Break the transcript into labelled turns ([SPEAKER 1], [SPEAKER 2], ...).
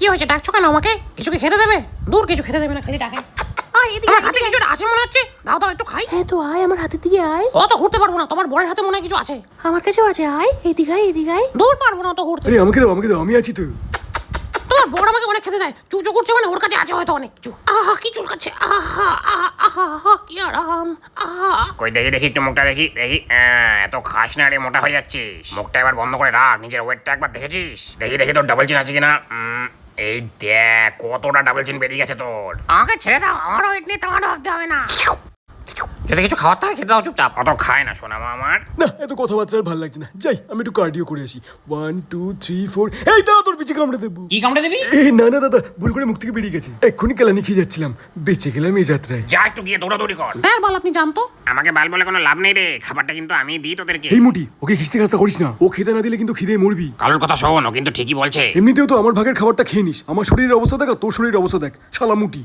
[SPEAKER 1] কি হয়েছে, ডাকছো কেন আমাকে? কিছু কি খেতে দেবে? দূর, কিছু খেতে দেবে না, খালি ডাকে। আমার হাতে কিছু আছে মনে হচ্ছে, দাও দাও একটু খাই।
[SPEAKER 2] হ্যাঁ তো আয় আমার হাতের দিকে আয়।
[SPEAKER 1] অত ঘুরতে পারবো না, তোমার বরের হাতে মনে হয় কিছু আছে।
[SPEAKER 2] আমার কাছেও আছে, আয় এদিকে আয় এদিকে আয়।
[SPEAKER 1] দূর, পারবো না অত ঘুরতে।
[SPEAKER 3] আরে আমাকে দাও আমি আছি তো।
[SPEAKER 1] তোমার বর আমাকে অনেক খেতে দেয়, চুচু করছে মানে ওর কাছে আছে হয়তো অনেক কিছু। আহা কি চুলকাচ্ছে, আহা আহা আহা আহা কি আরাম, আহা।
[SPEAKER 4] কই দেখি দেখি একটু মুখটা দেখি দেখি। এত খাস না রে, মোটা হয়ে যাচ্ছিস। মুখটা এবার বন্ধ করে রাখ, নিজের ওয়েটটা একবার দেখেছিস? দেখি দেখি তোর ডাবল চিন আছে কিনা। এই দেখ কতটা ডাবল চিন বেরিয়ে গেছে তোর।
[SPEAKER 1] আমাকে ছেড়ে দাও, আমার ওয়েট নিয়ে তোমার ভাবতে হবে না।
[SPEAKER 4] যদি কিছু খাওয়ার থাকে খেতে দাও চুপচাপ। অত খায় না সোনামা আমার।
[SPEAKER 3] না এত কথাবার্তা আর ভালো লাগছে না, যাই আমি একটু কার্ডিও করে আসি। 1 2 3 4 এই দাঁড়া, তোর পিছে কামড়ে দেবো।
[SPEAKER 4] কি কামড়ে দিবি?
[SPEAKER 3] এই না না দাদা, ভুল করে মুখ থেকে বেরিয়ে গেছে। এক্ষুনি কেলানি খেয়ে যাচ্ছিলাম, বেঁচে গেলাম এই যাত্রায়।
[SPEAKER 4] যা একটু গিয়ে দৌড়াদৌড়ি কর।
[SPEAKER 1] তার বল আপনি জানতো।
[SPEAKER 4] আমাকে বাল বলে কোনো লাভ নেই রে, খাবারটা কিন্তু আমি দিই তোদেরকে।
[SPEAKER 3] এই মুটি, ওকে খিস্তে খাস্তা করিস না, ও খেতে না দিলে কিন্তু খিদে মরবি।
[SPEAKER 4] কালুর কথা শোন, ও কিন্তু ঠিকই বলছে।
[SPEAKER 3] এমনিতেও তো আমার ভাগের খাবারটা খেয়ে নিস, আমার শরীরের অবস্থা দেখ, তোর শরীরের অবস্থা দেখ, শালা মুটি।